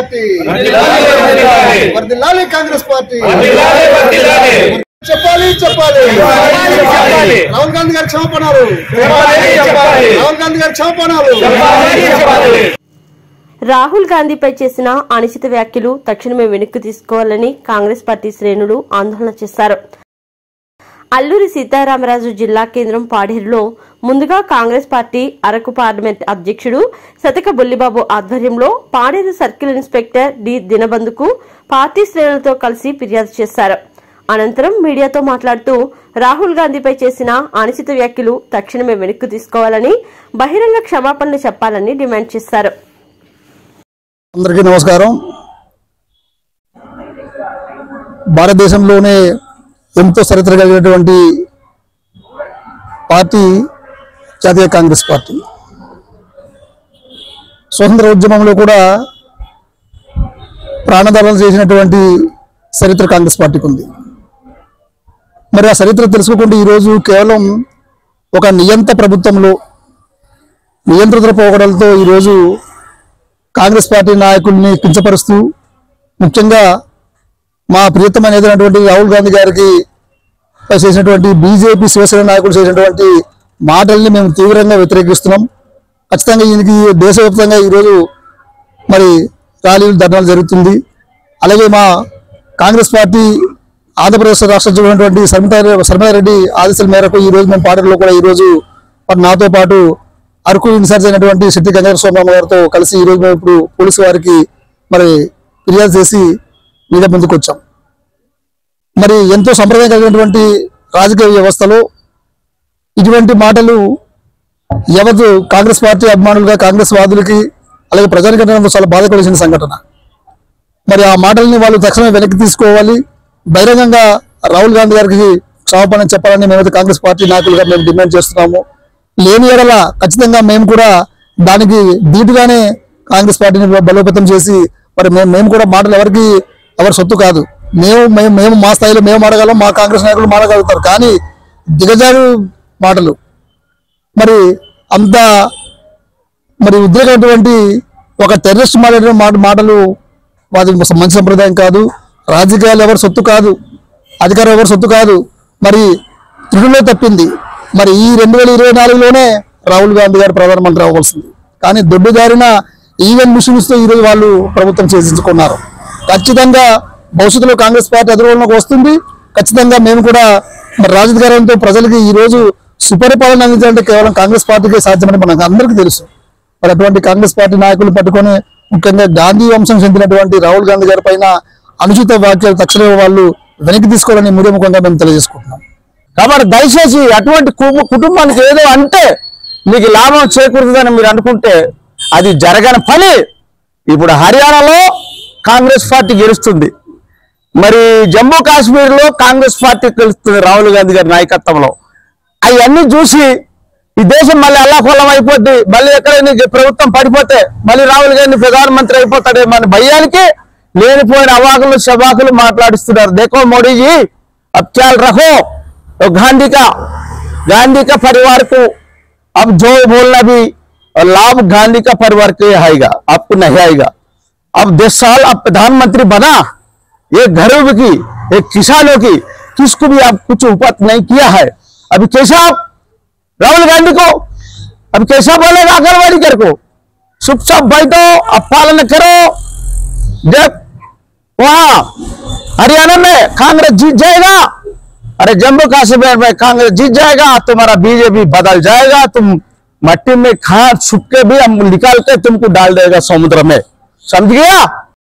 Party వర్ధిల్లాలి Congress party చెప్పాలి చెప్పాలి రాహుల్ గాంధీ గారి క్షమాపణలు రాహుల్ గాంధీ గారి క్షమాపణలు రాహుల్ గాంధీపై చేసిన అనుచిత వ్యాఖ్యలు తక్షణమే వెనక్కి తీసుకోవాలని కాంగ్రెస్ పార్టీ శ్రేణులు ఆందోళన చేశారు. అల్లూరి సీతారామరాజు జిల్లా కేంద్రం పాడేరులో ముందుగా కాంగ్రెస్ పార్టీ అరకు పార్లమెంట్ అధ్యక్షుడు సతక బుల్లిబాబు ఆధ్వర్యంలో పాడేరు సర్కిల్ ఇన్స్పెక్టర్ డి దినబంధుకు పార్టీ శ్రేణులతో కలిసి ఫిర్యాదు చేశారు. అనంతరం మీడియాతో మాట్లాడుతూ రాహుల్ గాంధీపై చేసిన అనుచిత వ్యాఖ్యలు తక్షణమే వెనక్కి తీసుకోవాలని బహిరంగ క్షమాపణలు చెప్పాలని డిమాండ్ చేశారు. అందరికీ నమస్కారం. భారతదేశంలోనే ఎంతో చరిత్ర కలిగినటువంటి పార్టీ జాతీయ కాంగ్రెస్ పార్టీ. స్వతంత్ర ఉద్యమంలో కూడా ప్రాణదానాలు చేసినటువంటి చరిత్ర కాంగ్రెస్ పార్టీకి ఉంది. మరి ఆ చరిత్ర తెలుసుకోకుండా ఈరోజు కేవలం ఒక నియంత్ర ప్రభుత్వంలో నియంత్రిత పోకడలతో ఈరోజు కాంగ్రెస్ పార్టీ నాయకుల్ని కించపరుస్తూ ముఖ్యంగా మా ప్రియతమైనటువంటి రాహుల్ గాంధీ గారికి చేసినటువంటి బీజేపీ శివసేన నాయకులు చేసినటువంటి మాటల్ని మేము తీవ్రంగా వ్యతిరేకిస్తున్నాం. ఖచ్చితంగా దీనికి దేశవ్యాప్తంగా ఈరోజు మరి ర్యాలీలు ధర్నాలు జరుగుతుంది. అలాగే మా కాంగ్రెస్ పార్టీ ఆంధ్రప్రదేశ్ రాష్ట్ర సభ్యులైనటువంటి శర్మిలారెడ్డి ఆదేశాల మేరకు ఈరోజు మేము పార్టీలో కూడా ఈరోజు మరి నాతో పాటు అరకు ఇన్ఛార్జ్ అయినటువంటి శెట్టి గంగాధర స్వామి గారితో కలిసి ఈరోజు మేము ఇప్పుడు పోలీసు వారికి మరి ఫిర్యాదు చేసి మీడియా ముందుకు వచ్చాం. మరి ఎంతో సంప్రదాయం కలిగినటువంటి రాజకీయ వ్యవస్థలో ఇటువంటి మాటలు ఎవరు కాంగ్రెస్ పార్టీ అభిమానులుగా కాంగ్రెస్ వాదులకి అలాగే ప్రజానికంగా చాలా బాధ కలిగిన సంఘటన. మరి ఆ మాటల్ని వాళ్ళు తక్షణమే వెనక్కి తీసుకోవాలి. బహిరంగంగా రాహుల్ గాంధీ గారికి క్షమాపణ చెప్పాలని మేమైతే కాంగ్రెస్ పార్టీ నాయకులుగా మేము డిమాండ్ చేస్తున్నాము. లేని ఎడల ఖచ్చితంగా మేము కూడా దానికి ధీటుగానే కాంగ్రెస్ పార్టీని బలోపేతం చేసి మరి మేము కూడా మాటలు ఎవరి సొత్తు కాదు. మేము మా స్థాయిలో మేము ఆడగలం, మా కాంగ్రెస్ నాయకులు మాడగలుగుతారు. కానీ దిగజారు మాటలు మరి అంత మరి ఉద్రేకమైనటువంటి ఒక టెర్రరిస్ట్ మాటలు అది మంచి సంప్రదాయం కాదు. రాజకీయాలు ఎవరి సొత్తు కాదు, అధికారం ఎవరి సొత్తు కాదు. మరి త్రుటిలో తప్పింది. మరి ఈ 2024లోనే రాహుల్ గాంధీ గారు ప్రధానమంత్రి అవ్వాల్సింది. కానీ దొడ్డుదారిన ఈవెన్ మిషన్స్తో ఈరోజు వాళ్ళు ప్రభుత్వం చేసించుకున్నారు. ఖచ్చితంగా భవిష్యత్తులో కాంగ్రెస్ పార్టీ అధికారంలోకి వస్తుంది. ఖచ్చితంగా మేము కూడా మరి రాజకీయాలతో ప్రజలకి ఈరోజు సుపరిపాలన అందించాలంటే కేవలం కాంగ్రెస్ పార్టీకే సాధ్యమని మనకు అందరికీ తెలుసు. మరి అటువంటి కాంగ్రెస్ పార్టీ నాయకులు పట్టుకొని ముఖ్యంగా గాంధీ వంశం చెందినటువంటి రాహుల్ గాంధీ గారి పైన అనుచిత వ్యాఖ్యలు తక్షణమే వాళ్ళు వెనక్కి తీసుకోవాలని మీడియా ముఖంగా మేము తెలియజేసుకుంటున్నాం. కాబట్టి దయచేసి అటువంటి కుటుంబానికి ఏదో అంటే మీకు లాభం చేకూరుతుందని మీరు అనుకుంటే అది జరగని పని. ఇప్పుడు హర్యానాలో కాంగ్రెస్ పార్టీ గెలుస్తుంది, మరి జమ్మూ కాశ్మీర్లో కాంగ్రెస్ పార్టీ గెలుస్తుంది రాహుల్ గాంధీ గారి నాయకత్వంలో. అవన్నీ చూసి ఈ దేశం మళ్ళీ అల్లాకొల్లం అయిపోద్ది, మళ్ళీ ఎక్కడైనా ప్రభుత్వం పడిపోతే మళ్ళీ రాహుల్ గాంధీ ప్రధానమంత్రి అయిపోతాడేమో అని భయానికి లేనిపోయిన అవాకులు శవాకులు మాట్లాడిస్తున్నారు. देखो मोदी जी अब ख्याल रखो, तो गांधी का परिवार को अब जो बोलना भी लाभ गांधी का परिवार के आएगा, आपको नहीं आएगा। अब 10 साल अब प्रधानमंत्री बना, ये गरीब की एक किसानों की किसको भी आप कुछ उपत नहीं किया है। अभी कैसा आप राहुल गांधी को अब कैसा बोलेगा आंगनबाड़ी कर को चुपचाप बैठो, अब पालन करो। जब वहां हरियाणा में कांग्रेस जीत जाएगा, अरे जम्मू कश्मीर में कांग्रेस जीत जाएगा, तुम्हारा बीजेपी बदल जाएगा, तुम मट्टी में खा छुप के भी हम निकाल के तुमको डाल देगा समुद्र में, समझ गया।